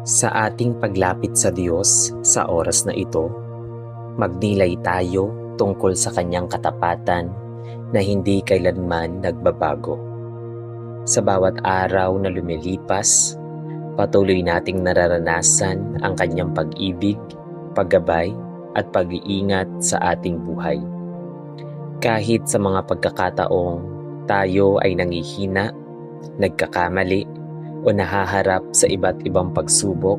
Sa ating paglapit sa Diyos sa oras na ito, magnilay tayo tungkol sa Kanyang katapatan na hindi kailanman nagbabago. Sa bawat araw na lumilipas, patuloy nating nararanasan ang Kanyang pag-ibig, paggabay at pag-iingat sa ating buhay. Kahit sa mga pagkakataong tayo ay nangihina, nagkakamali, o nahaharap sa iba't ibang pagsubok,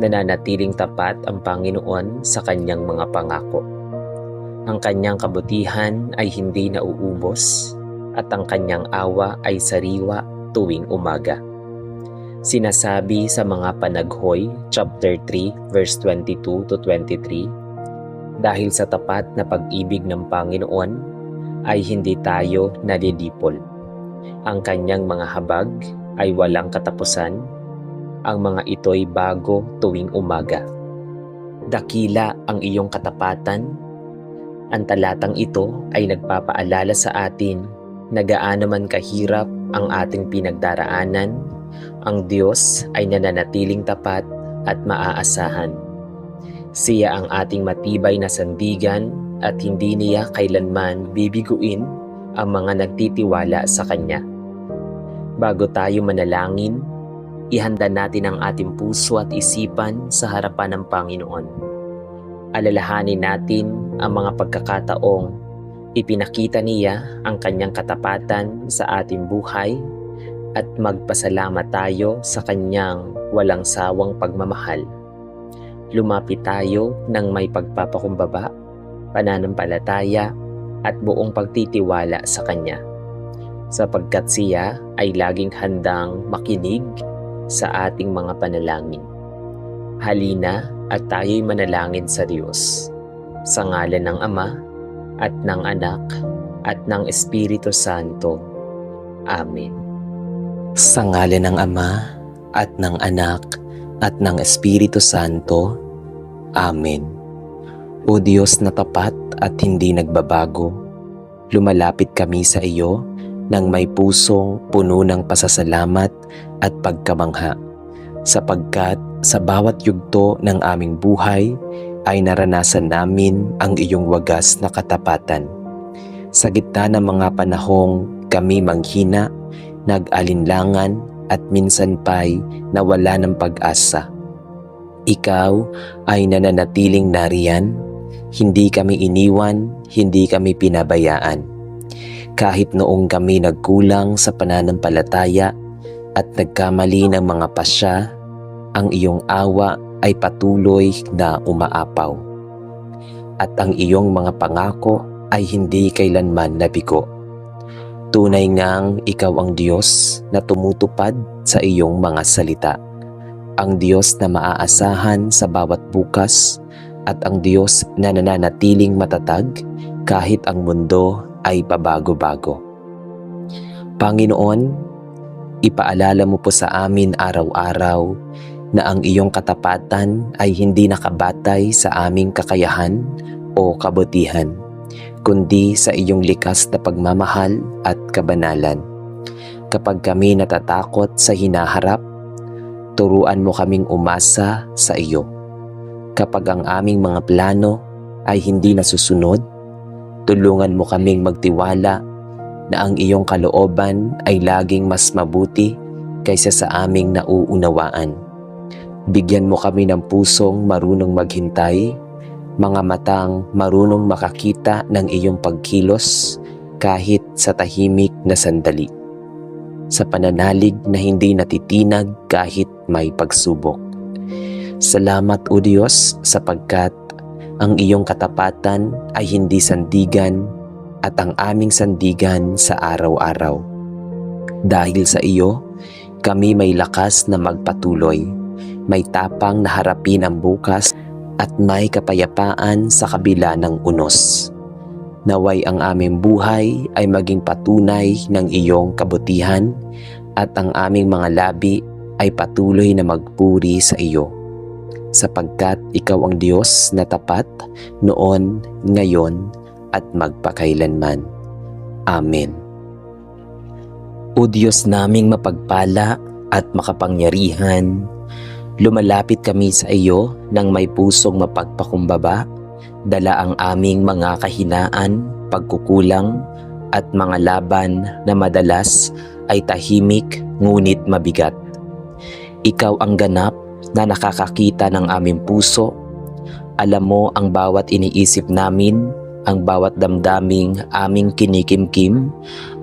nananatiling tapat ang Panginoon sa Kanyang mga pangako. Ang Kanyang kabutihan ay hindi nauubos at ang Kanyang awa ay sariwa tuwing umaga. Sinasabi sa mga Panaghoy, chapter 3, verse 22 to 23, dahil sa tapat na pag-ibig ng Panginoon ay hindi tayo nadidipol. Ang Kanyang mga habag ay walang katapusan, ang mga ito'y bago tuwing umaga. Dakila ang iyong katapatan. Ang talatang ito ay nagpapaalala sa atin na gaano man kahirap ang ating pinagdaraanan, ang Diyos ay nananatiling tapat at maaasahan. Siya ang ating matibay na sandigan at hindi niya kailanman bibiguin ang mga nagtitiwala sa Kanya. Bago tayo manalangin, ihanda natin ang ating puso at isipan sa harapan ng Panginoon. Alalahanin natin ang mga pagkakataong ipinakita niya ang Kanyang katapatan sa ating buhay at magpasalamat tayo sa Kanyang walang sawang pagmamahal. Lumapit tayo ng may pagpapakumbaba, pananampalataya at buong pagtitiwala sa Kanya, sapagkat siya ay laging handang makinig sa ating mga panalangin. Halina at tayo'y manalangin sa Diyos. Sa ngalan ng Ama at ng Anak at ng Espiritu Santo. Amen. Sa ngalan ng Ama at ng Anak at ng Espiritu Santo. Amen. O Diyos na tapat at hindi nagbabago, lumalapit kami sa iyo nang may pusong puno ng pasasalamat at pagkamangha, sapagkat sa bawat yugto ng aming buhay ay naranasan namin ang iyong wagas na katapatan. Sa gitna ng mga panahong kami manghina, nag-alinlangan at minsan pa'y nawala ng pag-asa, ikaw ay nananatiling nariyan. Hindi kami iniwan, hindi kami pinabayaan. Kahit noong kami nagkulang sa pananampalataya at nagkamali ng mga pasya, ang iyong awa ay patuloy na umaapaw. At ang iyong mga pangako ay hindi kailanman nabigo. Tunay ngang ikaw ang Diyos na tumutupad sa iyong mga salita. Ang Diyos na maaasahan sa bawat bukas at ang Diyos na nananatiling matatag kahit ang mundo ay pabago-bago. Panginoon, ipaalala mo po sa amin araw-araw na ang iyong katapatan ay hindi nakabatay sa aming kakayahan o kabutihan, kundi sa iyong likas na pagmamahal at kabanalan. Kapag kami natatakot sa hinaharap, turuan mo kaming umasa sa iyo. Kapag ang aming mga plano ay hindi nasusunod, tulungan mo kaming magtiwala na ang iyong kalooban ay laging mas mabuti kaysa sa aming nauunawaan. Bigyan mo kami ng pusong marunong maghintay, mga matang marunong makakita ng iyong pagkilos kahit sa tahimik na sandali, sa pananalig na hindi natitinag kahit may pagsubok. Salamat o Diyos sapagkat ang iyong katapatan ay hindi sandigan at ang aming sandigan sa araw-araw. Dahil sa iyo, kami may lakas na magpatuloy, may tapang na harapin ang bukas at may kapayapaan sa kabila ng unos. Naway ang aming buhay ay maging patunay ng iyong kabutihan at ang aming mga labi ay patuloy na magpuri sa iyo, sapagkat ikaw ang Diyos na tapat noon, ngayon, at magpakailanman. Amen. O Diyos naming mapagpala at makapangyarihan, Lumalapit kami sa iyo nang may pusong mapagpakumbaba, dala ang aming mga kahinaan, pagkukulang, at mga laban na madalas ay tahimik ngunit mabigat. Ikaw ang ganap na nakakakita ng aming puso. Alam mo ang bawat iniisip namin, ang bawat damdaming aming kinikimkim,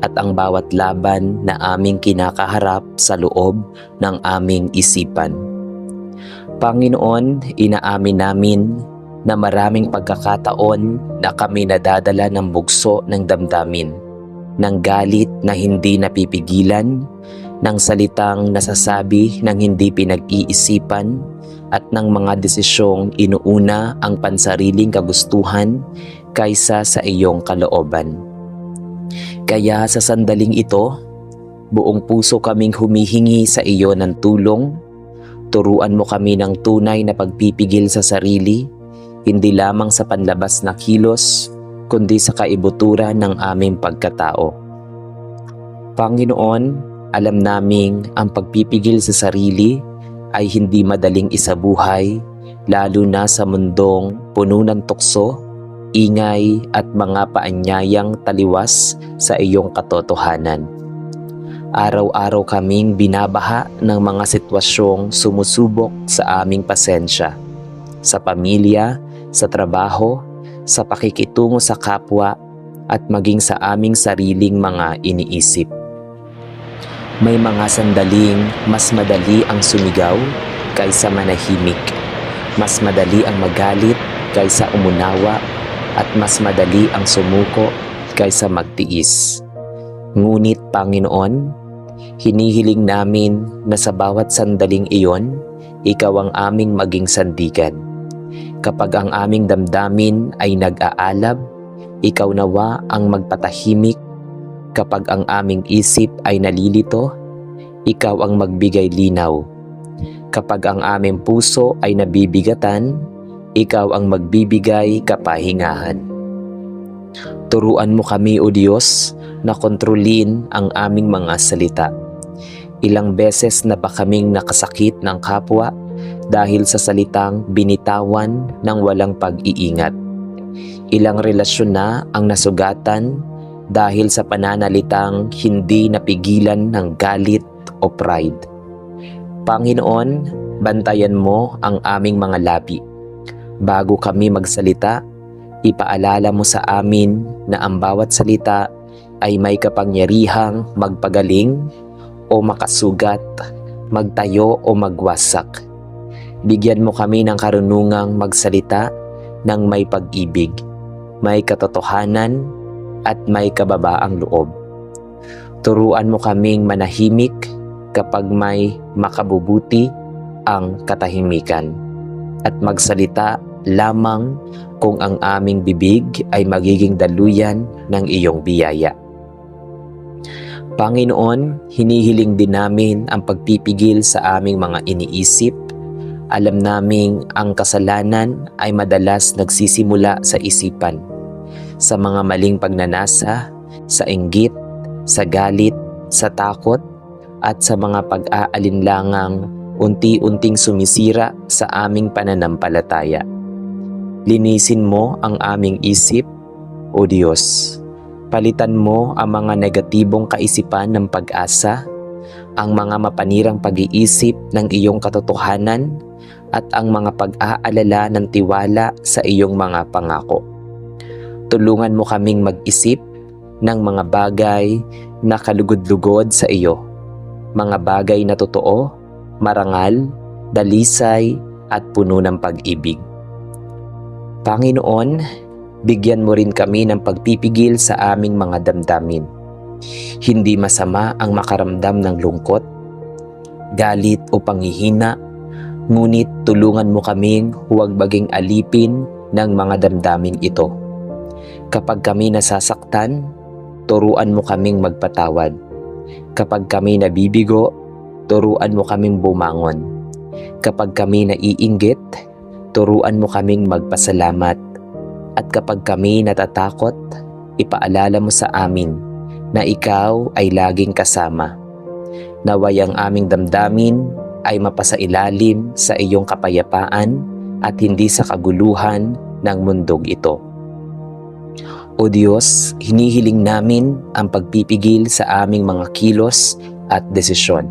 at ang bawat laban na aming kinakaharap sa loob ng aming isipan. Panginoon, inaamin namin na maraming pagkakataon na kami nadadala ng bugso ng damdamin, ng galit na hindi napipigilan, ng salitang nasasabi ng hindi pinag-iisipan, at ng mga desisyong inuuna ang pansariling kagustuhan kaysa sa iyong kalooban. Kaya sa sandaling ito, buong puso kaming humihingi sa iyo ng tulong. Turuan mo kami ng tunay na pagpipigil sa sarili, hindi lamang sa panlabas na kilos, kundi sa kaibuturan ng aming pagkatao. Panginoon, alam naming ang pagpipigil sa sarili ay hindi madaling isabuhay, lalo na sa mundong puno ng tukso, ingay at mga paanyayang taliwas sa iyong katotohanan. Araw-araw kaming binabaha ng mga sitwasyong sumusubok sa aming pasensya, sa pamilya, sa trabaho, sa pakikitungo sa kapwa, at maging sa aming sariling mga iniisip. May mga sandaling mas madali ang sumigaw kaysa manahimik. Mas madali ang magalit kaysa umunawa, at mas madali ang sumuko kaysa magtiis. Ngunit Panginoon, hinihiling namin na sa bawat sandaling iyon, ikaw ang aming maging sandigan. Kapag ang aming damdamin ay nag-aalab, ikaw nawa ang magpatahimik. Kapag ang aming isip ay nalilito, ikaw ang magbigay linaw. Kapag ang aming puso ay nabibigatan, ikaw ang magbibigay kapahingahan. Turuan mo kami, O Diyos, na kontrolin ang aming mga salita. Ilang beses na ba kaming nakasakit ng kapwa dahil sa salitang binitawan ng walang pag-iingat? Ilang relasyon na ang nasugatan dahil sa pananalitang hindi napigilan ng galit o pride. Panginoon, bantayan mo ang aming mga labi. Bago kami magsalita, ipaalala mo sa amin na ang bawat salita ay may kapangyarihang magpagaling o makasugat, magtayo o magwasak. Bigyan mo kami ng karunungang magsalita ng may pag-ibig, may katotohanan, at may kababaang loob. Turuan mo kaming manahimik kapag may makabubuti ang katahimikan, at magsalita lamang kung ang aming bibig ay magiging daluyan ng iyong biyaya. Panginoon, hinihiling din namin ang pagpipigil sa aming mga iniisip. Alam naming ang kasalanan ay madalas nagsisimula sa isipan, sa mga maling pagnanasa, sa inggit, sa galit, sa takot, at sa mga pag-aalinlangang unti-unting sumisira sa aming pananampalataya. Linisin mo ang aming isip, O Diyos. Palitan mo ang mga negatibong kaisipan ng pag-asa, ang mga mapanirang pag-iisip ng iyong katotohanan, at ang mga pag-aalala ng tiwala sa iyong mga pangako. Tulungan mo kaming mag-isip ng mga bagay na kalugod-lugod sa iyo, mga bagay na totoo, marangal, dalisay, at puno ng pag-ibig. Panginoon, bigyan mo rin kami ng pagpipigil sa aming mga damdamin. Hindi masama ang makaramdam ng lungkot, galit o panghihina, ngunit tulungan mo kaming huwag maging alipin ng mga damdaming ito. Kapag kami nasasaktan, turuan mo kaming magpatawad. Kapag kami nabibigo, turuan mo kaming bumangon. Kapag kami naiinggit, turuan mo kaming magpasalamat. At kapag kami natatakot, ipaalala mo sa amin na ikaw ay laging kasama. Naway ang aming damdamin ay mapasailalim sa iyong kapayapaan at hindi sa kaguluhan ng mundong ito. O Diyos, hinihiling namin ang pagpipigil sa aming mga kilos at desisyon.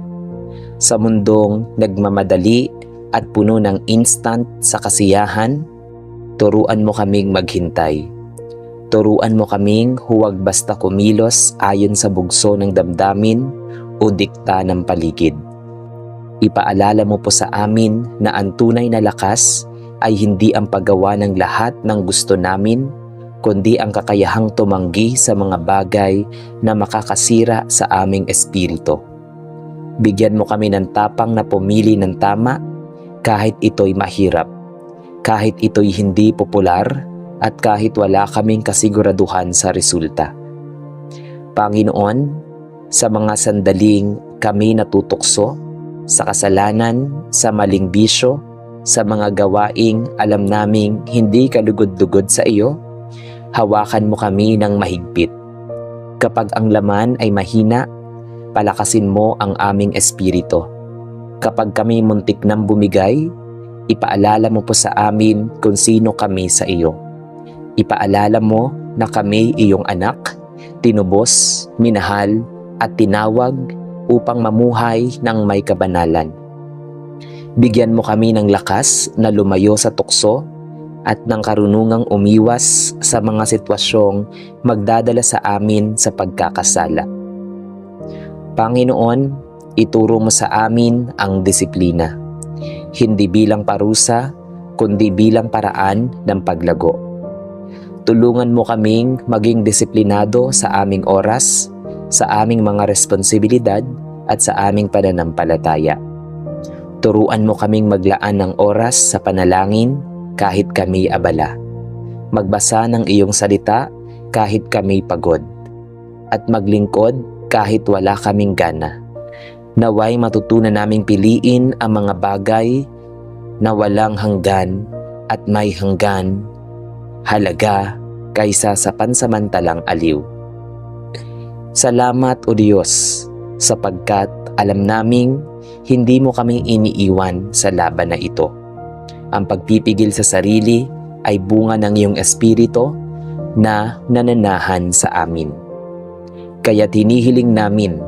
Sa mundong nagmamadali at puno ng instant sa kasiyahan, turuan mo kaming maghintay. Turuan mo kaming huwag basta kumilos ayon sa bugso ng damdamin o dikta ng paligid. Ipaalala mo po sa amin na ang tunay na lakas ay hindi ang paggawa ng lahat ng gusto namin, kundi ang kakayahang tumanggi sa mga bagay na makakasira sa aming espiritu. Bigyan mo kami ng tapang na pumili ng tama kahit ito'y mahirap, kahit ito'y hindi popular, at kahit wala kaming kasiguraduhan sa resulta. Panginoon, sa mga sandaling kami natutukso, sa kasalanan, sa maling bisyo, sa mga gawaing alam naming hindi kalugod-lugod sa iyo, hawakan mo kami ng mahigpit. Kapag ang laman ay mahina, palakasin mo ang aming espiritu. Kapag kami muntik nang bumigay, ipaalala mo po sa amin kung sino kami sa iyo. Ipaalala mo na kami iyong anak, tinubos, minahal, at tinawag upang mamuhay ng may kabanalan. Bigyan mo kami ng lakas na lumayo sa tukso at ng karunungang umiwas sa mga sitwasyong magdadala sa amin sa pagkakasala. Panginoon, ituro mo sa amin ang disiplina, hindi bilang parusa, kundi bilang paraan ng paglago. Tulungan mo kaming maging disiplinado sa aming oras, sa aming mga responsibilidad at sa aming pananampalataya. Turuan mo kaming maglaan ng oras sa panalangin kahit kami abala. Magbasa ng iyong salita kahit kami pagod. At maglingkod kahit wala kaming gana. Naway matutunan naming piliin ang mga bagay na walang hanggan at may hanggan, halaga kaysa sa pansamantalang aliw. Salamat o Diyos, sapagkat alam naming hindi mo kaming iniiwan sa laban na ito. Ang pagpipigil sa sarili ay bunga ng iyong espiritu na nananahan sa amin. Kaya tinihiling namin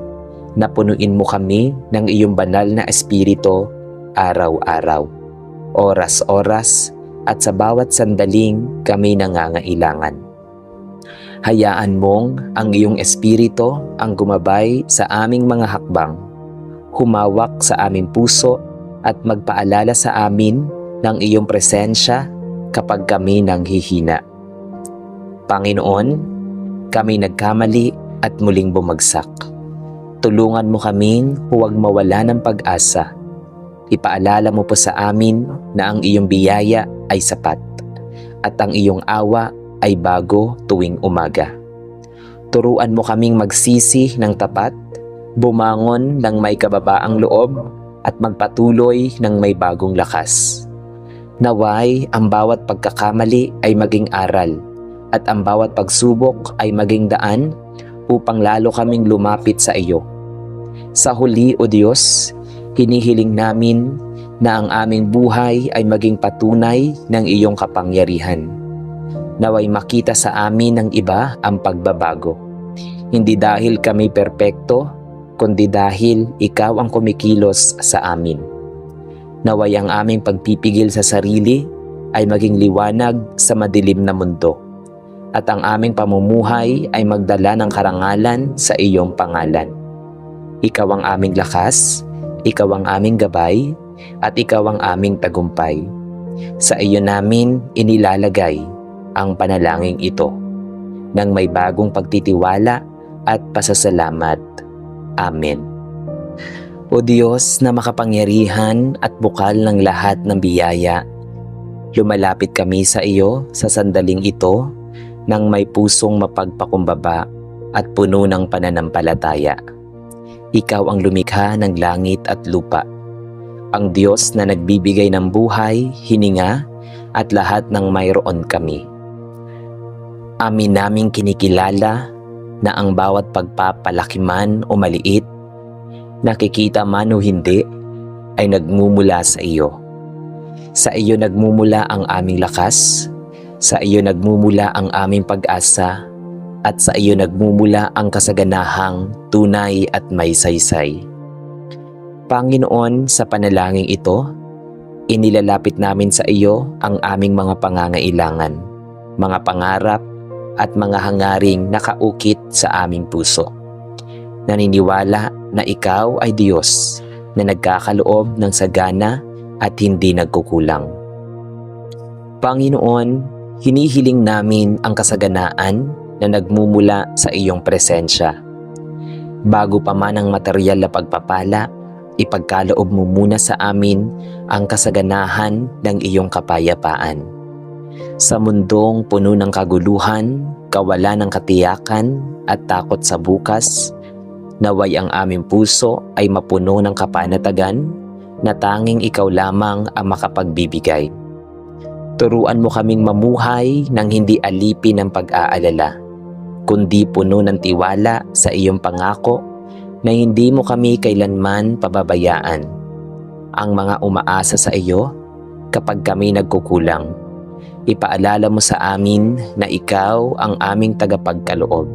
na punuin mo kami ng iyong banal na espiritu araw-araw, oras-oras, at sa bawat sandaling kami nangangailangan. Hayaan mong ang iyong espiritu ang gumabay sa aming mga hakbang, humawak sa aming puso at magpaalala sa amin ng iyong presensya kapag kami nanghihina. Panginoon, kami nagkamali at muling bumagsak. Tulungan mo kaming huwag mawala ng pag-asa. Ipaalala mo po sa amin na ang iyong biyaya ay sapat at ang iyong awa ay bago tuwing umaga. Turuan mo kaming magsisi ng tapat, bumangon ng may kababaang loob at magpatuloy ng may bagong lakas. Naway ang bawat pagkakamali ay maging aral at ang bawat pagsubok ay maging daan upang lalo kaming lumapit sa iyo. Sa huli, O Diyos, hinihiling namin na ang aming buhay ay maging patunay ng iyong kapangyarihan. Naway makita sa amin ng iba ang pagbabago. Hindi dahil kami perpekto, kundi dahil ikaw ang kumikilos sa amin. Naway ang aming pagpipigil sa sarili ay maging liwanag sa madilim na mundo. At ang aming pamumuhay ay magdala ng karangalan sa iyong pangalan. Ikaw ang aming lakas, ikaw ang aming gabay, at ikaw ang aming tagumpay. Sa iyo namin inilalagay ang panalangin ito ng may bagong pagtitiwala at pasasalamat. Amen. O Diyos na makapangyarihan at bukal ng lahat ng biyaya, lumalapit kami sa iyo sa sandaling ito ng may pusong mapagpakumbaba at puno ng pananampalataya. Ikaw ang lumikha ng langit at lupa, ang Diyos na nagbibigay ng buhay, hininga, at lahat ng mayroon kami. Amin naming kinikilala na ang bawat pagpapalaki man o maliit, nakikita man o hindi, ay nagmumula sa iyo. Sa iyo nagmumula ang aming lakas, sa iyo nagmumula ang aming pag-asa, at sa iyo nagmumula ang kasaganahang tunay at may saysay. Panginoon, sa panalangin ito, inilalapit namin sa iyo ang aming mga pangangailangan, mga pangarap at mga hangaring nakaukit sa aming puso. Naniniwala na ikaw ay Diyos na nagkakaloob ng sagana at hindi nagkukulang. Panginoon, hinihiling namin ang kasaganaan na nagmumula sa iyong presensya. Bago pa man ang material na pagpapala, ipagkaloob mo muna sa amin ang kasaganahan ng iyong kapayapaan. Sa mundong puno ng kaguluhan, kawalan ng katiyakan at takot sa bukas, naway ang aming puso ay mapuno ng kapanatagan na tanging ikaw lamang ang makapagbibigay. Turuan mo kaming mamuhay nang hindi alipin ng pag-aalala, kundi puno ng tiwala sa iyong pangako na hindi mo kami kailanman pababayaan. Ang mga umaasa sa iyo kapag kami nagkukulang, ipaalala mo sa amin na ikaw ang aming tagapagkaloob.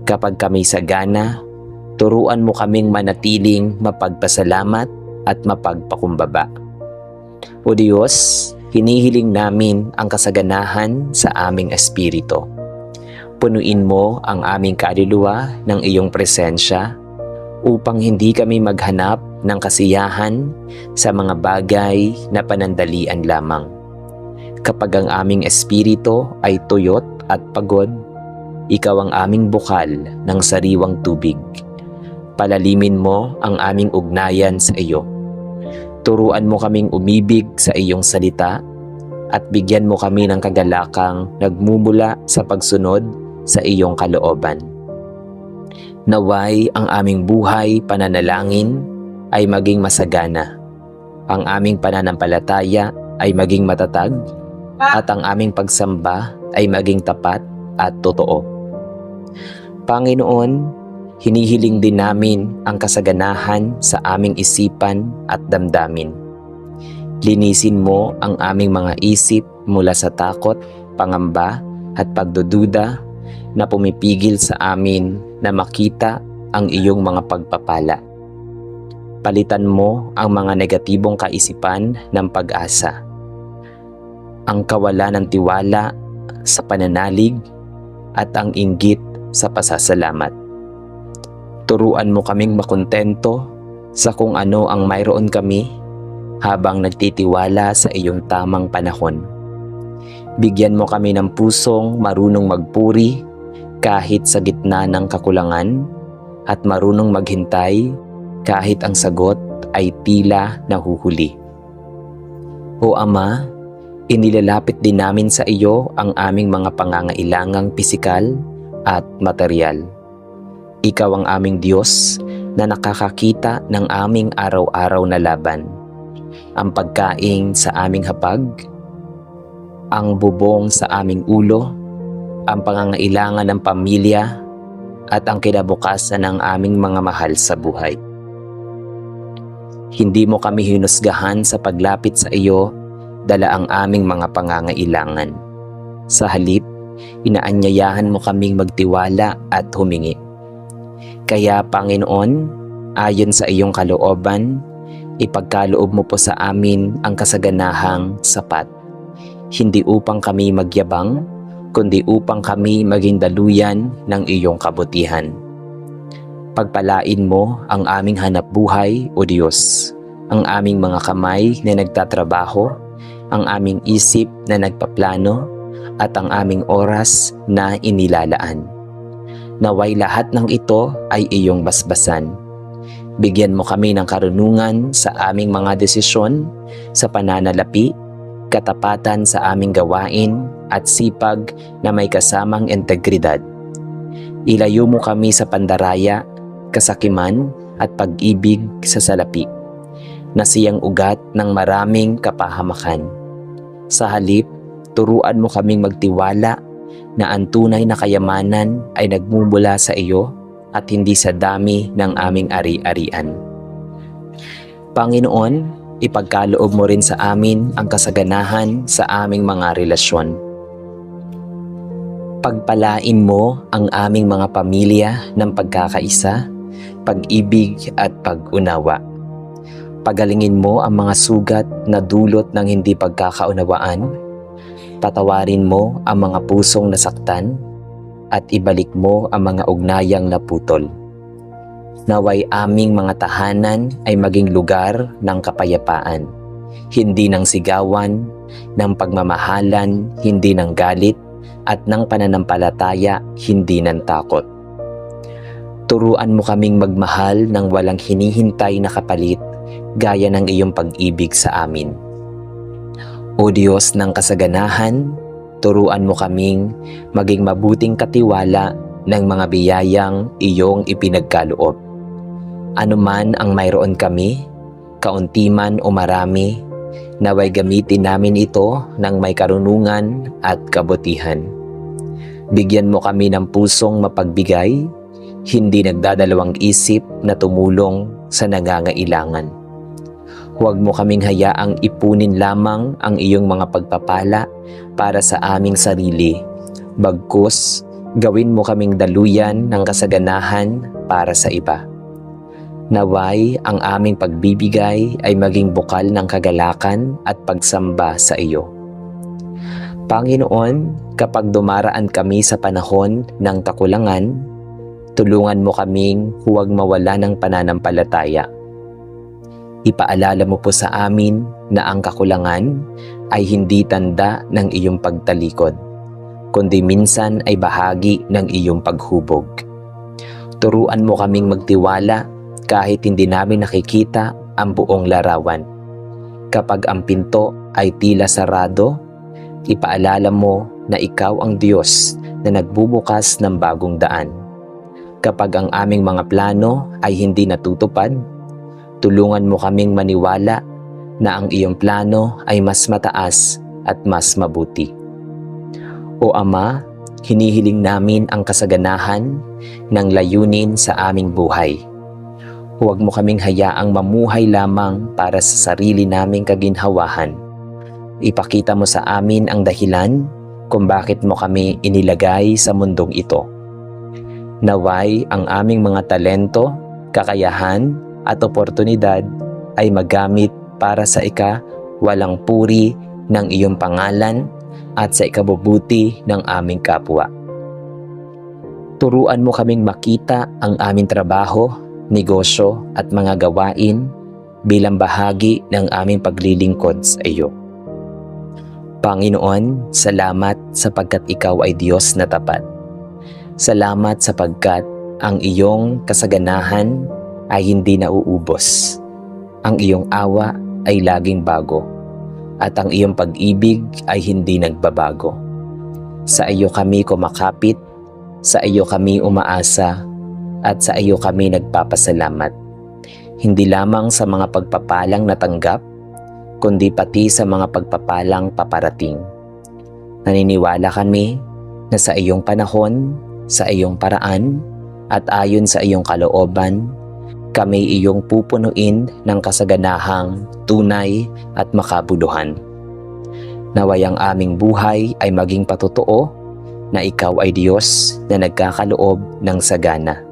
Kapag kami sagana, turuan mo kaming manatiling mapagpasalamat at mapagpakumbaba. O Diyos, hinihiling namin ang kasaganahan sa aming espiritu. Punuin mo ang aming kaluluwa ng iyong presensya upang hindi kami maghanap ng kasiyahan sa mga bagay na panandalian lamang. Kapag ang aming espiritu ay tuyot at pagod, ikaw ang aming bukal ng sariwang tubig. Palalimin mo ang aming ugnayan sa iyo. Turuan mo kaming umibig sa iyong salita at bigyan mo kami ng kagalakang nagmumula sa pagsunod sa iyong kalooban. Naway ang aming buhay pananalangin ay maging masagana. Ang aming pananampalataya ay maging matatag at ang aming pagsamba ay maging tapat at totoo. Panginoon, hinihiling din namin ang kasaganahan sa aming isipan at damdamin. Linisin mo ang aming mga isip mula sa takot, pangamba at pagdududa na pumipigil sa amin na makita ang iyong mga pagpapala. Palitan mo ang mga negatibong kaisipan ng pag-asa, ang kawalan ng tiwala sa pananalig at ang inggit sa pasasalamat. Turuan mo kaming makontento sa kung ano ang mayroon kami habang nagtitiwala sa iyong tamang panahon. Bigyan mo kami ng pusong marunong magpuri kahit sa gitna ng kakulangan at marunong maghintay kahit ang sagot ay tila nahuhuli. O Ama, inilalapit din namin sa iyo ang aming mga pangangailangang pisikal at material. Ikaw ang aming Diyos na nakakakita ng aming araw-araw na laban. Ang pagkain sa aming hapag, ang bubong sa aming ulo, ang pangangailangan ng pamilya at ang kinabukasan ng aming mga mahal sa buhay. Hindi mo kami hinusgahan sa paglapit sa iyo dala ang aming mga pangangailangan. Sa halip, inaanyayahan mo kaming magtiwala at humingi. Kaya Panginoon, ayon sa iyong kalooban, ipagkaloob mo po sa amin ang kasaganahang sapat. Hindi upang kami magyabang, kundi upang kami maging daluyan ng iyong kabutihan. Pagpalain mo ang aming hanapbuhay, O Diyos, ang aming mga kamay na nagtatrabaho, ang aming isip na nagpaplano, at ang aming oras na inilalaan. Naway lahat ng ito ay iyong basbasan. Bigyan mo kami ng karunungan sa aming mga desisyon, sa pananalapi, katapatan sa aming gawain, at sipag na may kasamang integridad. Ilayo mo kami sa pandaraya, kasakiman, at pag-ibig sa salapi, na siyang ugat ng maraming kapahamakan. Sa halip, turuan mo kaming magtiwala na ang tunay na kayamanan ay nagmumula sa iyo at hindi sa dami ng aming ari-arian. Panginoon, ipagkaloob mo rin sa amin ang kasaganahan sa aming mga relasyon. Pagpalain mo ang aming mga pamilya ng pagkakaisa, pag-ibig at pag-unawa. Pagalingin mo ang mga sugat na dulot ng hindi pagkakaunawaan. Patawarin mo ang mga pusong nasaktan at ibalik mo ang mga ugnayang naputol. Naway aming mga tahanan ay maging lugar ng kapayapaan, hindi ng sigawan, ng pagmamahalan, hindi ng galit, at ng pananampalataya, hindi ng takot. Turuan mo kaming magmahal ng walang hinihintay na kapalit, gaya ng iyong pag-ibig sa amin. O Diyos ng kasaganahan, turuan mo kaming maging mabuting katiwala ng mga biyayang iyong ipinagkaloob. Ano man ang mayroon kami, kaunti man o marami, naway gamitin namin ito ng may karunungan at kabutihan. Bigyan mo kami ng pusong mapagbigay, hindi nagdadalawang isip na tumulong sa nangangailangan. Huwag mo kaming hayaang ipunin lamang ang iyong mga pagpapala para sa aming sarili, bagkus gawin mo kaming daluyan ng kasaganahan para sa iba. Naway ang aming pagbibigay ay maging bukal ng kagalakan at pagsamba sa iyo. Panginoon, kapag dumaraan kami sa panahon ng kakulangan, tulungan mo kaming huwag mawala ng pananampalataya. Ipaalala mo po sa amin na ang kakulangan ay hindi tanda ng iyong pagtalikod, kundi minsan ay bahagi ng iyong paghubog. Turuan mo kaming magtiwala kahit hindi namin nakikita ang buong larawan. Kapag ang pinto ay tila sarado, ipaalala mo na ikaw ang Diyos na nagbubukas ng bagong daan. Kapag ang aming mga plano ay hindi natutupad, tulungan mo kaming maniwala na ang iyong plano ay mas mataas at mas mabuti. O Ama, hinihiling namin ang kasaganahan ng layunin sa aming buhay. Huwag mo kaming hayaang mamuhay lamang para sa sarili naming kaginhawahan. Ipakita mo sa amin ang dahilan kung bakit mo kami inilagay sa mundong ito. Naway ang aming mga talento, kakayahan at oportunidad ay magamit para sa walang puri ng iyong pangalan at sa ikabubuti ng aming kapwa. Turuan mo kaming makita ang aming trabaho, negosyo at mga gawain bilang bahagi ng aming paglilingkod sa iyo. Panginoon, salamat sapagkat ikaw ay Diyos na tapat. Salamat sapagkat ang iyong kasaganahan ay hindi nauubos. Ang iyong awa ay laging bago at ang iyong pag-ibig ay hindi nagbabago. Sa iyo kami kumakapit, sa iyo kami umaasa, at sa iyo kami nagpapasalamat. Hindi lamang sa mga pagpapalang natanggap, kundi pati sa mga pagpapalang paparating. Naniniwala kami na sa iyong panahon, sa iyong paraan, at ayon sa iyong kalooban, kami iyong pupunuin ng kasaganahang tunay at makabuluhan. Naway ang aming buhay ay maging patotoo na ikaw ay Diyos na nagkakaloob ng sagana.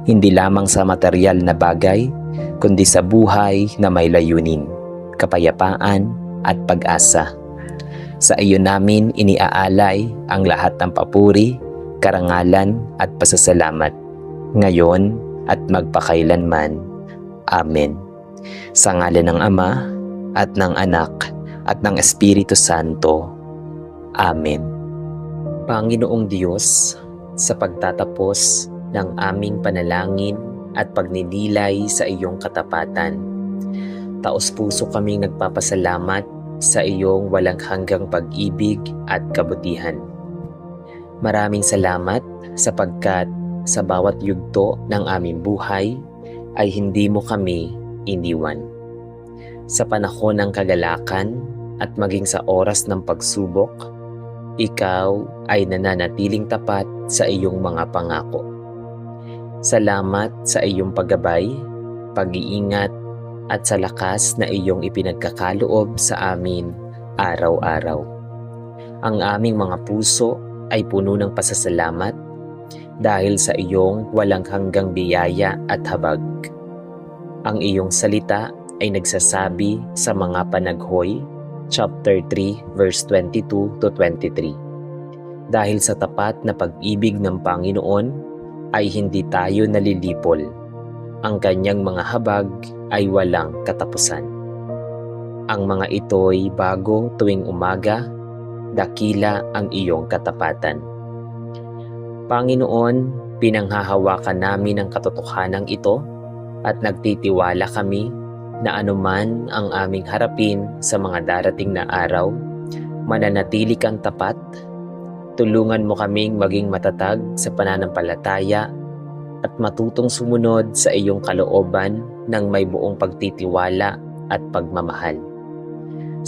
Hindi lamang sa material na bagay, kundi sa buhay na may layunin, kapayapaan at pag-asa. Sa iyo namin iniaalay ang lahat ng papuri, karangalan at pasasalamat, ngayon at magpakailanman. Amen. Sa ngalan ng Ama at ng Anak at ng Espiritu Santo. Amen. Panginoong Diyos, sa pagtatapos ng aming panalangin at pagninilay sa iyong katapatan, taos-puso kaming nagpapasalamat sa iyong walang hanggang pag-ibig at kabutihan. Maraming salamat sapagkat sa bawat yugto ng aming buhay ay hindi mo kami iniwan. Sa panahon ng kagalakan at maging sa oras ng pagsubok, ikaw ay nananatiling tapat sa iyong mga pangako. Salamat sa iyong paggabay, pag-iingat at sa lakas na iyong ipinagkakaloob sa amin araw-araw. Ang aming mga puso ay puno ng pasasalamat dahil sa iyong walang hanggang biyaya at habag. Ang iyong salita ay nagsasabi sa mga panaghoy, chapter 3, verse 22 to 23. Dahil sa tapat na pag-ibig ng Panginoon ay hindi tayo nalilipol. Ang kanyang mga habag ay walang katapusan. Ang mga ito'y bago tuwing umaga, dakila ang iyong katapatan. Panginoon, pinanghahawakan namin ang katotohanan ito at nagtitiwala kami na anuman ang aming harapin sa mga darating na araw, mananatili kang tapat. Tulungan mo kaming maging matatag sa pananampalataya at matutong sumunod sa iyong kalooban ng may buong pagtitiwala at pagmamahal.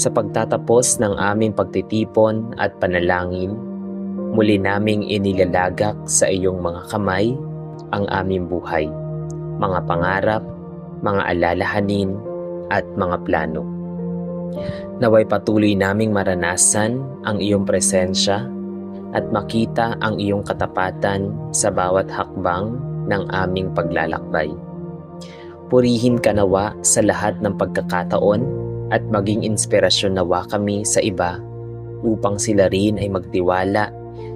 Sa pagtatapos ng aming pagtitipon at panalangin, muli naming inilalagak sa iyong mga kamay ang aming buhay, mga pangarap, mga alalahanin at mga plano. Naway patuloy naming maranasan ang iyong presensya at makita ang iyong katapatan sa bawat hakbang ng aming paglalakbay. Purihin ka nawa sa lahat ng pagkakataon at maging inspirasyon nawa kami sa iba upang sila rin ay magtiwala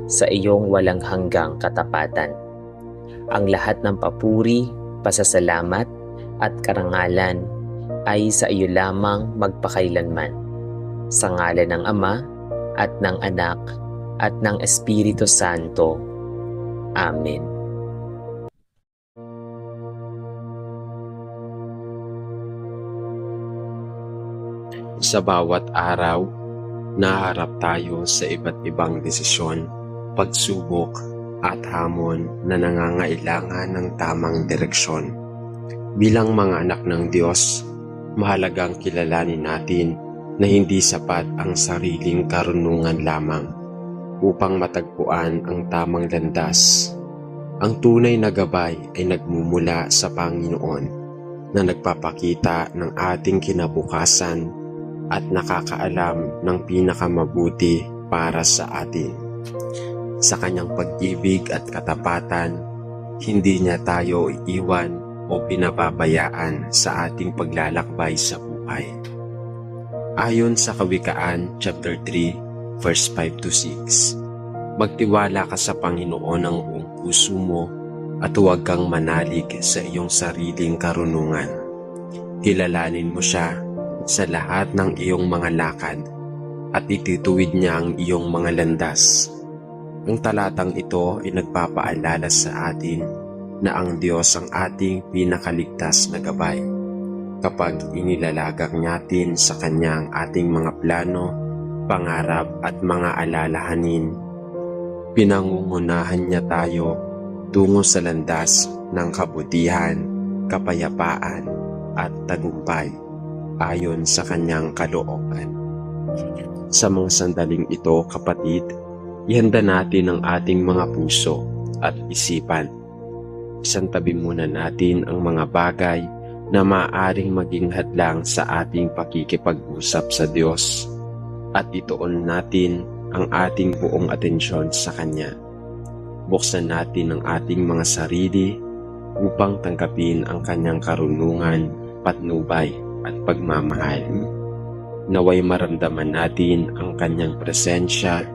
sa iyong walang hanggang katapatan. Ang lahat ng papuri, pasasalamat at karangalan ay sa iyo lamang magpakailanman. Sa ngalan ng Ama at ng Anak at ng Espiritu Santo. Amen. Sa bawat araw, naharap tayo sa iba't ibang desisyon, pagsubok at hamon na nangangailangan ng tamang direksyon. Bilang mga anak ng Diyos, mahalagang kilalanin natin na hindi sapat ang sariling karunungan lamang upang matagpuan ang tamang landas. Ang tunay na gabay ay nagmumula sa Panginoon na nagpapakita ng ating kinabukasan at nakakaalam ng pinakamabuti para sa atin. Sa kanyang pag-ibig at katapatan, hindi niya tayo iiwan o pinababayaan sa ating paglalakbay sa buhay. Ayon sa Kawikaan, chapter 3, verse 5 to 6, magtiwala ka sa Panginoon ng buong puso mo at huwag kang manalig sa iyong sariling karunungan. Kilalanin mo siya sa lahat ng iyong mga lakad at itituwid niya ang iyong mga landas. Ang talatang ito ay nagpapaalala sa atin na ang Diyos ang ating pinakaligtas na gabay. Kapag inilalagak natin sa Kanya ang ating mga plano, pangarap at mga alalahanin, pinangungunahan niya tayo tungo sa landas ng kabutihan, kapayapaan at tagumpay ayon sa Kanyang kalooban. Sa mga sandaling ito, kapatid, ihanda natin ang ating mga puso at isipan. Isantabi muna natin ang mga bagay na maaaring maging hadlang sa ating pakikipag-usap sa Diyos at ituon natin ang ating buong atensyon sa Kanya. Buksan natin ang ating mga sarili upang tanggapin ang Kanyang karunungan, patnubay at pagmamahal. Naway maramdaman natin ang Kanyang presensya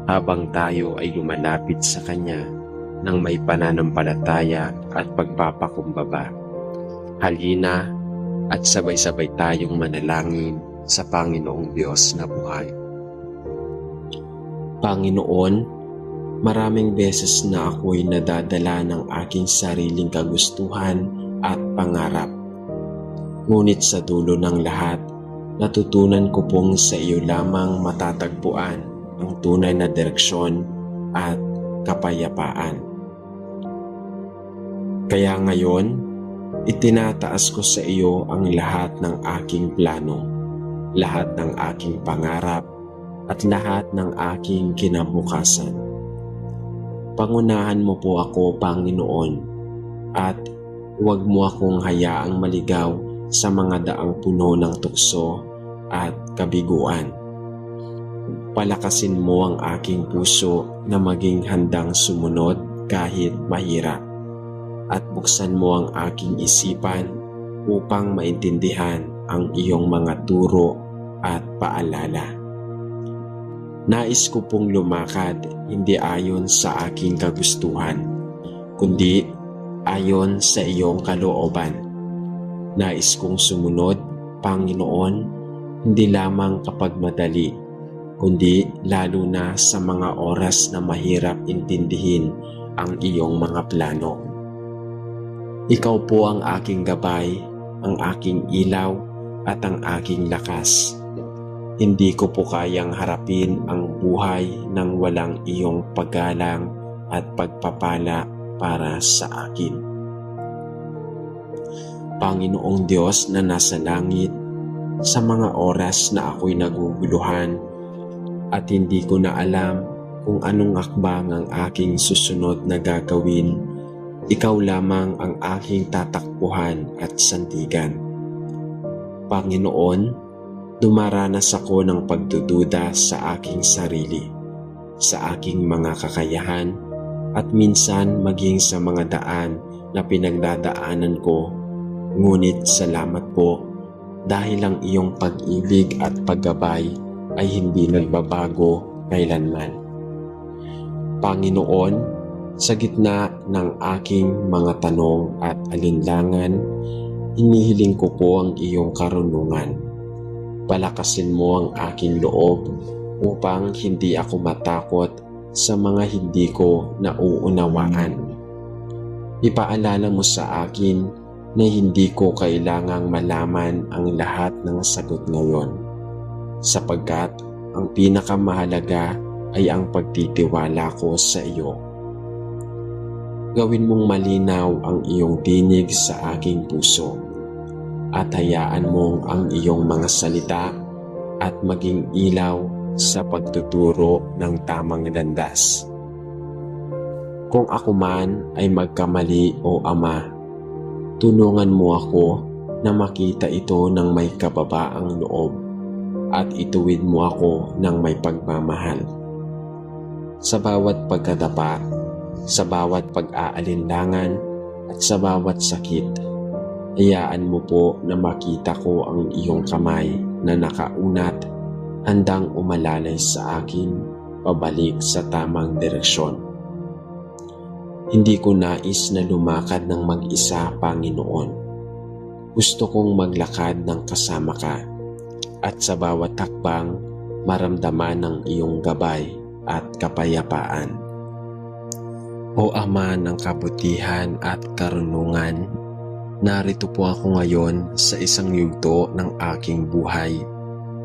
habang tayo ay lumalapit sa Kanya ng may pananampalataya at pagpapakumbaba. Halina at sabay-sabay tayong manalangin sa Panginoong Diyos na buhay. Panginoon, maraming beses na ako'y nadadala ng aking sariling kagustuhan at pangarap. Ngunit sa dulo ng lahat, natutunan ko pong sa iyo lamang matatagpuan ang tunay na direksyon at kapayapaan. Kaya ngayon, itinataas ko sa iyo ang lahat ng aking plano, lahat ng aking pangarap, at lahat ng aking kinabukasan. Pangunahan mo po ako, Panginoon, at huwag mo akong hayaang maligaw sa mga daang puno ng tukso at kabiguan. Palakasin mo ang aking puso na maging handang sumunod kahit mahirap, at buksan mo ang aking isipan upang maintindihan ang iyong mga turo at paalala. Nais ko pong lumakad hindi ayon sa aking kagustuhan, kundi ayon sa iyong kalooban. Nais kong sumunod, Panginoon, hindi lamang kapag madali, kundi lalo na sa mga oras na mahirap intindihin ang iyong mga plano. Ikaw po ang aking gabay, ang aking ilaw at ang aking lakas. Hindi ko po kayang harapin ang buhay nang walang iyong paggalang at pagpapala para sa akin. Panginoong Diyos na nasa langit, sa mga oras na ako'y naguguluhan at hindi ko na alam kung anong akbang ang aking susunod na gagawin, ikaw lamang ang aking tatakbuhan at sandigan. Panginoon, dumaranas ako ng pagdududa sa aking sarili, sa aking mga kakayahan, at minsan maging sa mga daan na pinagdadaanan ko. Ngunit salamat po dahil ang iyong pag-ibig at paggabay ay hindi nagbabago kailanman. Panginoon, sa gitna ng aking mga tanong at alinlangan, hinihiling ko po ang iyong karunungan. Palakasin mo ang aking loob upang hindi ako matakot sa mga hindi ko nauunawaan. Ipaalala mo sa akin na hindi ko kailangang malaman ang lahat ng sagot ngayon, sapagkat ang pinakamahalaga ay ang pagtitiwala ko sa iyo. Gawin mong malinaw ang iyong tinig sa aking puso, at hayaan mong ang iyong mga salita at maging ilaw sa pagtuturo ng tamang landas. Kung ako man ay magkamali o Ama, tulungan mo ako na makita ito ng may kababaang loob at ituwid mo ako ng may pagmamahal. Sa bawat pagkadapa, sa bawat pag-aalinlangan at sa bawat sakit, hayaan mo po na makita ko ang iyong kamay na nakaunat, handang umalalay sa akin pabalik sa tamang direksyon. Hindi ko nais na lumakad ng mag-isa, Panginoon. Gusto kong maglakad ng kasama ka, at sa bawat hakbang maramdaman ang iyong gabay at kapayapaan. O Ama ng kabutihan at karunungan, narito po ako ngayon sa isang yugto ng aking buhay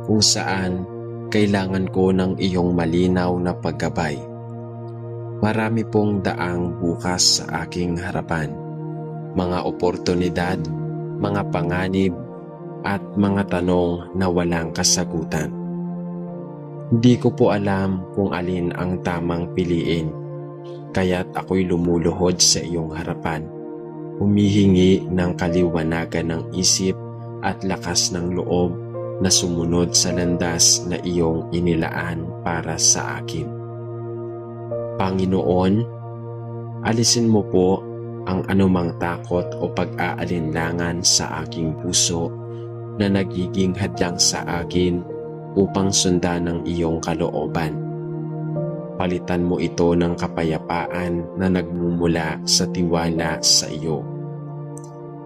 kung saan kailangan ko ng iyong malinaw na paggabay. Marami pong daang bukas sa aking harapan, mga oportunidad, mga panganib, at mga tanong na walang kasagutan. Hindi ko po alam kung alin ang tamang piliin, kaya't ako'y lumuluhod sa iyong harapan, humihingi ng kaliwanagan ng isip at lakas ng loob na sumunod sa landas na iyong inilaan para sa akin. Panginoon, alisin mo po ang anumang takot o pag-aalinlangan sa aking puso na nagiging hadlang sa akin upang sundan ang iyong kalooban. Palitan mo ito ng kapayapaan na nagmumula sa tiwala sa iyo.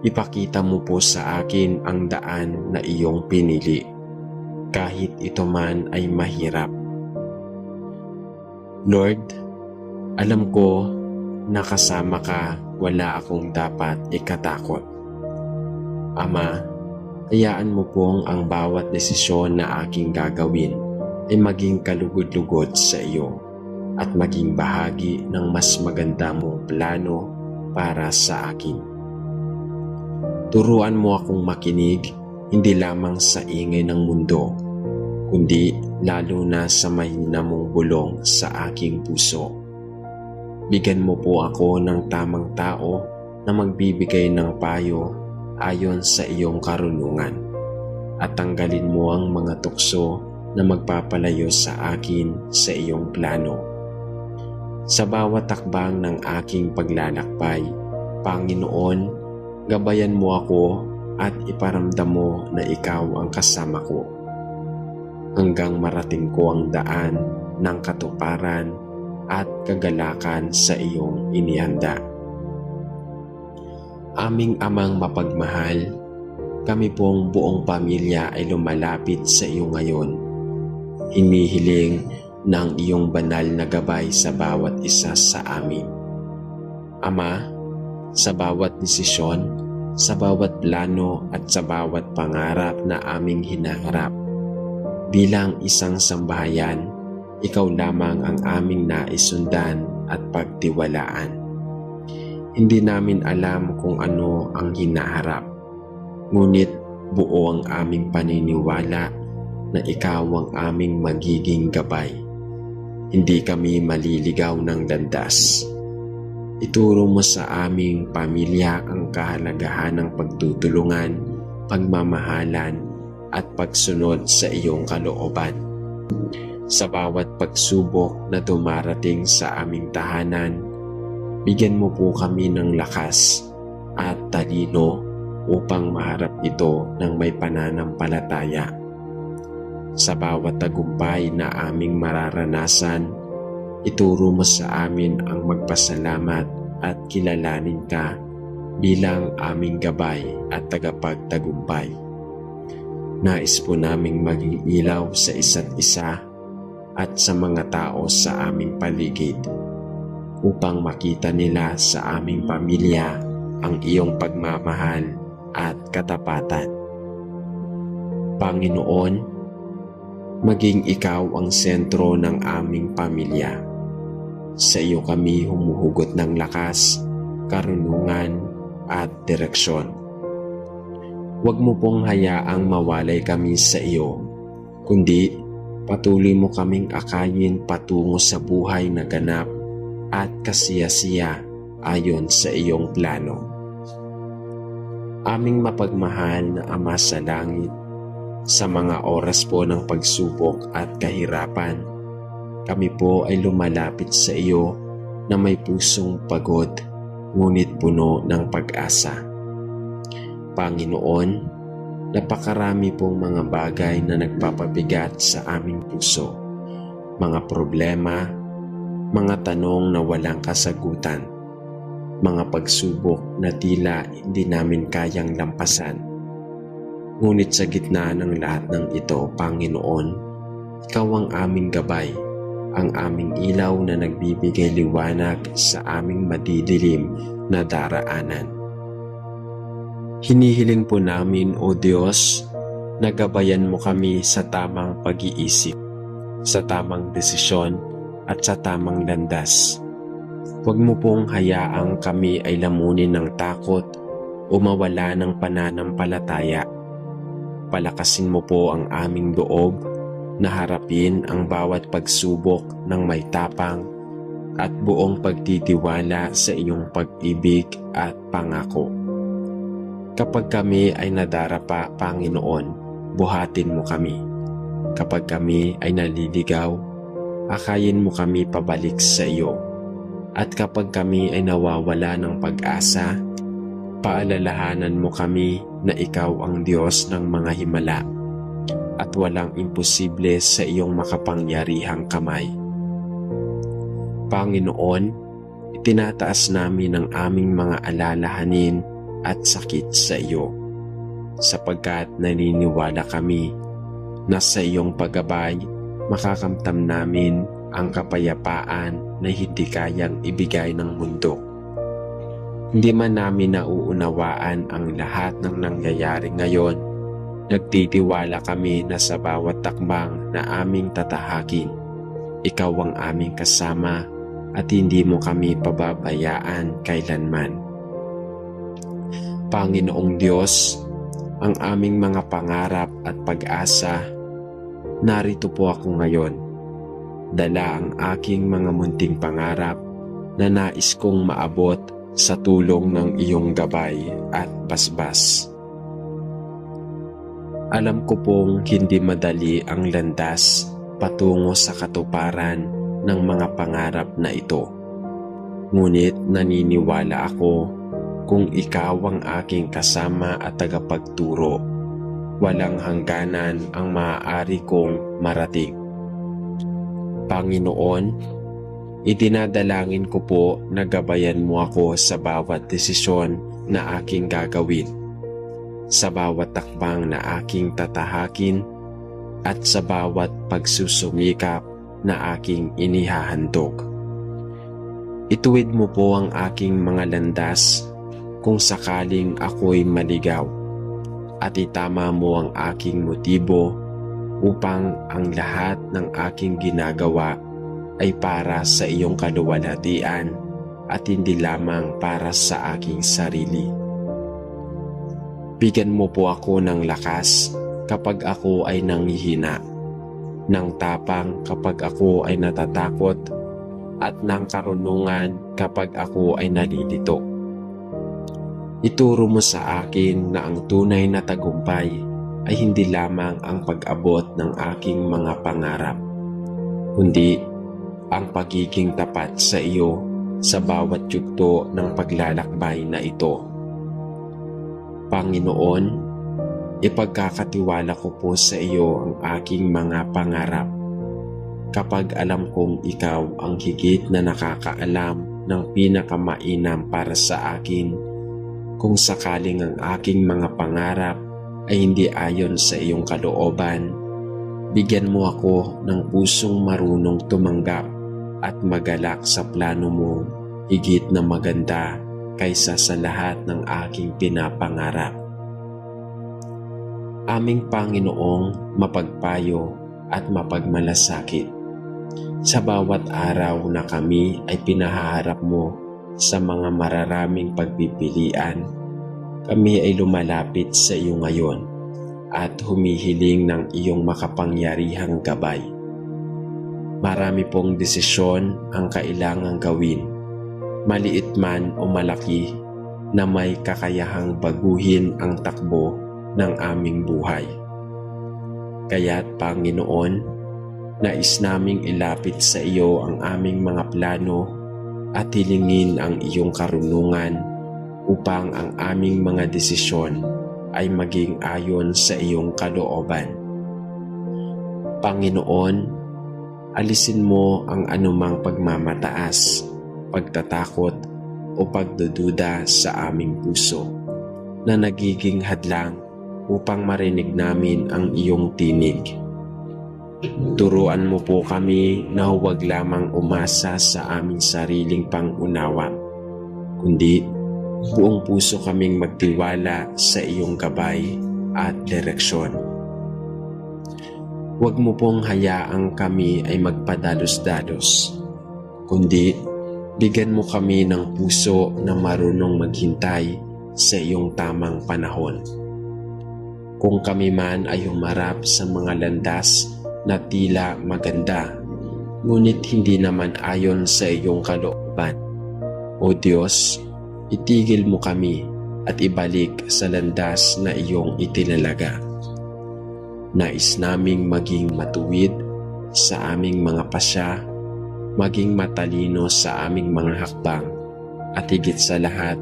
Ipakita mo po sa akin ang daan na iyong pinili, kahit ito man ay mahirap. Lord, alam ko na kasama ka, wala akong dapat ikatakot. Ama, hayaan mo pong ang bawat desisyon na aking gagawin ay maging kalugod-lugod sa iyo at maging bahagi ng mas maganda mong plano para sa akin. Turuan mo akong makinig hindi lamang sa ingay ng mundo, kundi lalo na sa mahina mong bulong sa aking puso. Bigyan mo po ako ng tamang tao na magbibigay ng payo ayon sa iyong karunungan at tanggalin mo ang mga tukso na magpapalayo sa akin sa iyong plano. Sa bawat takbang ng aking paglalakbay, Panginoon, gabayan mo ako at iparamdam mo na ikaw ang kasama ko hanggang marating ko ang daan ng katuparan at kagalakan sa iyong inihanda. Aming Amang mapagmahal, kami pong buong pamilya ay lumalapit sa iyo ngayon. Hinihiling ng iyong banal na gabay sa bawat isa sa amin. Ama, sa bawat desisyon, sa bawat plano at sa bawat pangarap na aming hinaharap, bilang isang sambahayan, ikaw lamang ang aming naisundan at pagtiwalaan. Hindi namin alam kung ano ang hinaharap, ngunit buo ang aming paniniwala na ikaw ang aming magiging gabay. Hindi kami maliligaw ng landas. Ituro mo sa aming pamilya ang kahalagahan ng pagtutulungan, pagmamahalan at pagsunod sa iyong kalooban. Sa bawat pagsubok na dumarating sa aming tahanan, bigyan mo po kami ng lakas at talino upang maharap ito ng may pananampalataya. Sa bawat tagumpay na aming mararanasan, ituro mo sa amin ang magpasalamat at kilalanin ka bilang aming gabay at tagapagtagumpay. Nais po naming maging ilaw sa isa't isa at sa mga tao sa aming paligid upang makita nila sa aming pamilya ang iyong pagmamahal at katapatan. Panginoon, maging ikaw ang sentro ng aming pamilya. Sa iyo kami humuhugot ng lakas, karunungan at direksyon. Huwag mo pong hayaang mawalay kami sa iyo, kundi patuloy mo kaming akayin patungo sa buhay na ganap at kasiyasiya ayon sa iyong plano. Aming mapagmahal na Ama sa langit, sa mga oras po ng pagsubok at kahirapan, kami po ay lumalapit sa iyo na may pusong pagod ngunit puno ng pag-asa. Panginoon, napakarami pong mga bagay na nagpapabigat sa aming puso, mga problema, mga tanong na walang kasagutan, mga pagsubok na tila hindi namin kayang lampasan. Ngunit sa gitna ng lahat ng ito, Panginoon, ikaw ang aming gabay, ang aming ilaw na nagbibigay liwanag sa aming madidilim na daraanan. Hinihiling po namin, O Diyos, na gabayan mo kami sa tamang pag-iisip, sa tamang desisyon at sa tamang landas. Huwag mo pong hayaang kami ay lamunin ng takot o mawala ng pananampalataya. Palakasin mo po ang aming loob na harapin ang bawat pagsubok ng may tapang at buong pagtitiwala sa iyong pag-ibig at pangako. Kapag kami ay nadarapa, Panginoon, buhatin mo kami. Kapag kami ay naliligaw, akayin mo kami pabalik sa iyo. At kapag kami ay nawawala ng pag-asa, paalalahanan mo kami na ikaw ang Diyos ng mga himala at walang imposible sa iyong makapangyarihang kamay. Panginoon, itinataas namin ang aming mga alalahanin at sakit sa iyo, sapagkat naniniwala kami na sa iyong paggabay makakamtam namin ang kapayapaan na hindi kayang ibigay ng mundo. Hindi man namin nauunawaan ang lahat ng nangyayari ngayon, nagtitiwala kami na sa bawat takbang na aming tatahakin, ikaw ang aming kasama at hindi mo kami pababayaan kailanman. Panginoong Diyos, ang aming mga pangarap at pag-asa, narito po ako ngayon. Dala ang aking mga munting pangarap na nais kong maabot sa tulong ng iyong gabay at basbas. Alam ko pong hindi madali ang landas patungo sa katuparan ng mga pangarap na ito. Ngunit naniniwala ako kung ikaw ang aking kasama at tagapagturo, walang hangganan ang maaari kong marating. Panginoon, idinadalangin ko po na gabayan mo ako sa bawat desisyon na aking gagawin, sa bawat takbang na aking tatahakin, at sa bawat pagsusumikap na aking inihahandog. Ituwid mo po ang aking mga landas kung sakaling ako'y maligaw, at itama mo ang aking motibo upang ang lahat ng aking ginagawa ay para sa iyong kaluwalhatian at hindi lamang para sa aking sarili. Bigyan mo po ako ng lakas kapag ako ay nanghihina, ng tapang kapag ako ay natatakot, at ng karunungan kapag ako ay nalilito. Ituro mo sa akin na ang tunay na tagumpay ay hindi lamang ang pag-abot ng aking mga pangarap, kundi ang pagiging tapat sa iyo sa bawat yugto ng paglalakbay na ito. Panginoon, ipagkakatiwala ko po sa iyo ang aking mga pangarap kapag alam kong ikaw ang higit na nakakaalam ng pinakamainam para sa akin. Kung sakaling ang aking mga pangarap ay hindi ayon sa iyong kalooban, bigyan mo ako ng pusong marunong tumanggap at magalak sa plano mo higit na maganda kaysa sa lahat ng aking pinapangarap. Aming Panginoong mapagpayo at mapagmalasakit, sa bawat araw na kami ay pinahaharap mo sa mga mararaming pagpipilian, kami ay lumalapit sa iyo ngayon at humihiling ng iyong makapangyarihang gabay. Marami pong desisyon ang kailangang gawin, maliit man o malaki, na may kakayahang baguhin ang takbo ng aming buhay. Kaya't Panginoon, nais naming ilapit sa iyo ang aming mga plano at hilingin ang iyong karunungan upang ang aming mga desisyon ay maging ayon sa iyong kalooban. Panginoon, alisin mo ang anumang pagmamataas, pagtatakot o pagdududa sa aming puso na nagiging hadlang upang marinig namin ang iyong tinig. Turuan mo po kami na huwag lamang umasa sa aming sariling pangunawa, kundi buong puso kaming magtiwala sa iyong gabay at direksyon. Huwag mo pong hayaang kami ay magpadalos-dalos, kundi bigyan mo kami ng puso na marunong maghintay sa iyong tamang panahon. Kung kami man ay humarap sa mga landas na tila maganda, ngunit hindi naman ayon sa iyong kalooban, O Diyos, itigil mo kami at ibalik sa landas na iyong itinalaga. Nais naming maging matuwid sa aming mga pasya, maging matalino sa aming mga hakbang, at higit sa lahat,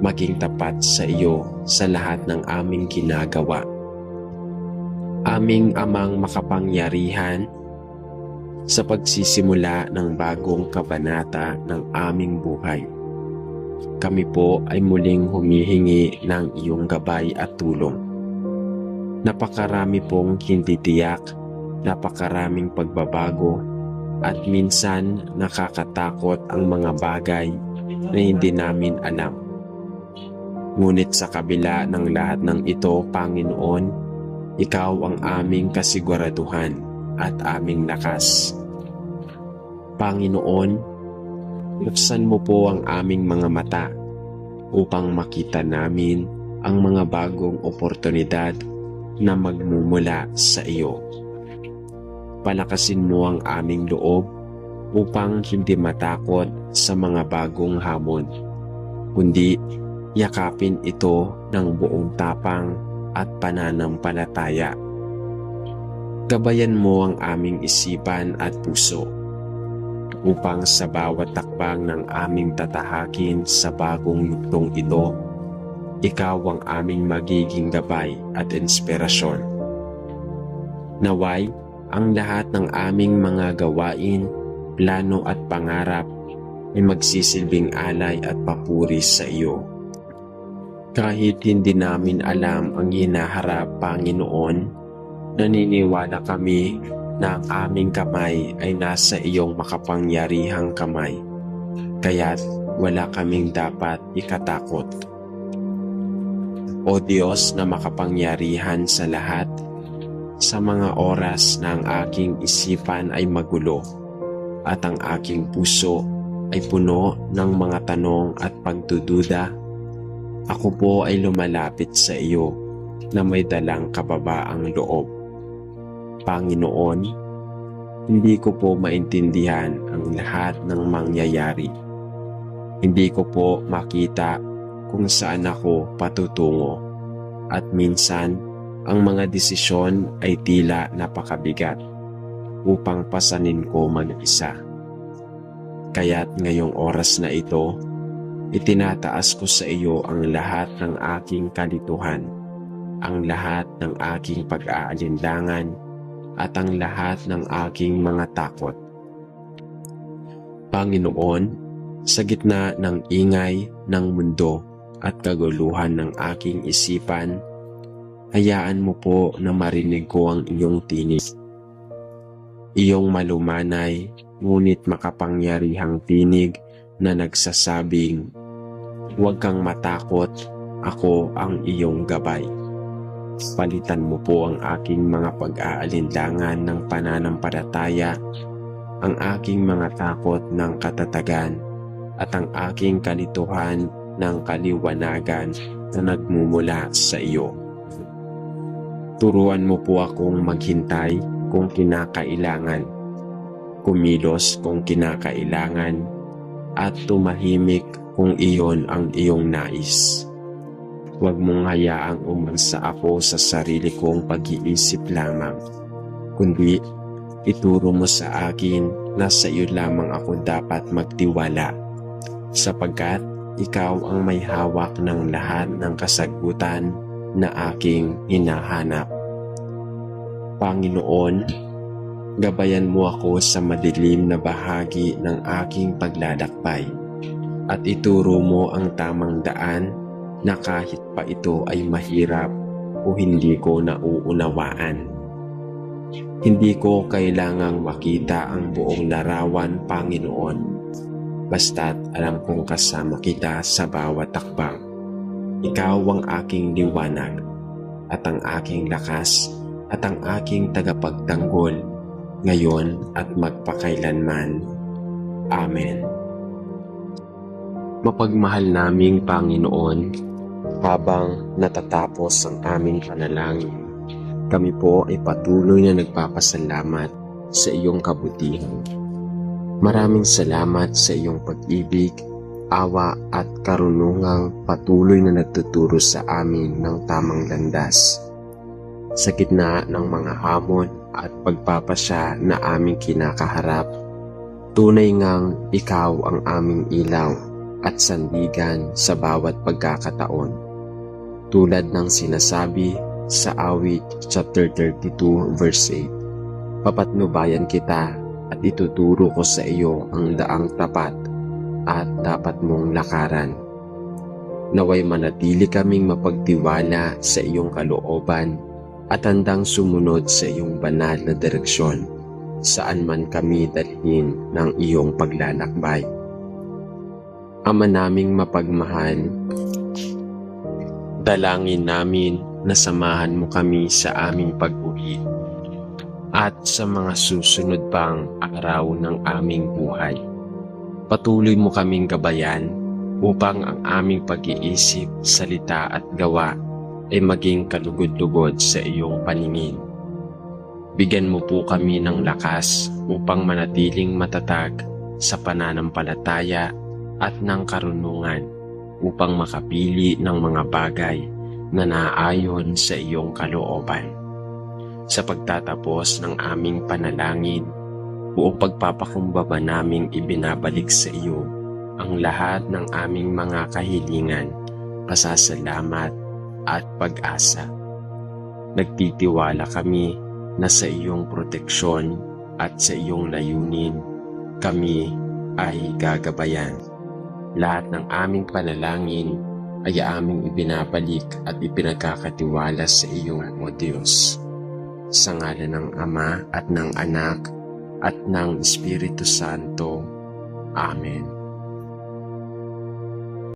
maging tapat sa iyo sa lahat ng aming ginagawa. Aming Amang makapangyarihan, sa pagsisimula ng bagong kabanata ng aming buhay, kami po ay muling humihingi ng iyong gabay at tulong. Napakarami pong hindi tiyak, napakaraming pagbabago, at minsan nakakatakot ang mga bagay na hindi namin alam. Ngunit sa kabila ng lahat ng ito, Panginoon, ikaw ang aming kasiguraduhan at aming lakas. Panginoon, buksan mo po ang aming mga mata upang makita namin ang mga bagong oportunidad na magmumula sa iyo. Palakasin mo ang aming loob upang hindi matakot sa mga bagong hamon. kundi yakapin ito ng buong tapang at pananampalataya. Gabayan mo ang aming isipan at puso upang sa bawat takbang ng aming tatahakin sa bagong yugtong ito, ikaw ang aming magiging gabay at inspirasyon. Naway, ang lahat ng aming mga gawain, plano at pangarap ay magsisilbing alay at papuri sa iyo. Kahit hindi namin alam ang hinaharap, Panginoon, naniniwala kami na ang aming kamay ay nasa iyong makapangyarihang kamay, kaya't wala kaming dapat ikatakot. O Diyos na makapangyarihan sa lahat, sa mga oras na ang aking isipan ay magulo at ang aking puso ay puno ng mga tanong at pagdududa, ako po ay lumalapit sa iyo na may dalang kababaang loob. Panginoon, hindi ko po maintindihan ang lahat ng mangyayari. Hindi ko po makita kung saan ako patutungo at minsan ang mga desisyon ay tila napakabigat upang pasanin ko mag-isa. Kaya't ngayong oras na ito, itinataas ko sa iyo ang lahat ng aking kalituhan, ang lahat ng aking pag-aalinlangan, at ang lahat ng aking mga takot. Panginoon, sa gitna ng ingay ng mundo at kaguluhan ng aking isipan, hayaan mo po na marinig ko ang iyong tinig. Iyong malumanay, ngunit makapangyarihang tinig na nagsasabing, huwag kang matakot, ako ang iyong gabay. Palitan mo po ang aking mga pag-aalinlangan ng pananampalataya, ang aking mga takot ng katatagan, at ang aking kalituhan ng kaliwanagan na nagmumula sa iyo. Turuan mo po akong maghintay kung kinakailangan, kumilos kung kinakailangan, at tumahimik kung iyon ang iyong nais. Huwag mong hayaang umansa ako sa sarili kong pag-iisip lamang, kundi ituro mo sa akin na sa iyo lamang ako dapat magtiwala, sapagkat ikaw ang may hawak ng lahat ng kasagutan na aking hinahanap. Panginoon, gabayan mo ako sa madilim na bahagi ng aking paglalakbay at ituro mo ang tamang daan na kahit pa ito ay mahirap o hindi ko nauunawaan. Hindi ko kailangang makita ang buong larawan, Panginoon, basta't alam kong kasama kita sa bawat takbang. Ikaw ang aking liwanag at ang aking lakas at ang aking tagapagtanggol ngayon at magpakailanman. Amen. Mapagmahal naming Panginoon, habang natatapos ang aming panalangin, kami po ay patuloy na nagpapasalamat sa iyong kabutihan. Maraming salamat sa iyong pag-ibig, awa at karunungang patuloy na nagtuturo sa amin ng tamang landas. Sa gitna ng mga hamon at pagpapasya na aming kinakaharap, tunay ngang ikaw ang aming ilaw at sandigan sa bawat pagkakataon. Tulad ng sinasabi sa awit chapter 32 verse 8, papatnubayan kita at ituturo ko sa iyo ang daang tapat at dapat mong lakaran. Naway manatili kaming mapagtiwala sa iyong kalooban at handang sumunod sa iyong banal na direksyon saan man kami dalhin ng iyong paglalakbay. Ama naming mapagmahal, dalangin namin na samahan mo kami sa aming pag-uwi at sa mga susunod pang araw ng aming buhay. Patuloy mo kaming gabayan upang ang aming pag-iisip, salita at gawa ay maging kalugod-lugod sa iyong paningin. Bigyan mo po kami ng lakas upang manatiling matatag sa pananampalataya at ng karunungan upang makapili ng mga bagay na naaayon sa iyong kalooban. Sa pagtatapos ng aming panalangin, buong pagpapakumbaba naming ibinabalik sa iyo ang lahat ng aming mga kahilingan, pasasalamat at pag-asa. Nagtitiwala kami na sa iyong proteksyon at sa iyong layunin, kami ay gagabayan. Lahat ng aming panalangin ay aming ibinabalik at ipinagkakatiwala sa iyo, O Diyos. Sa ngalan ng Ama at ng Anak at ng Espiritu Santo. Amen.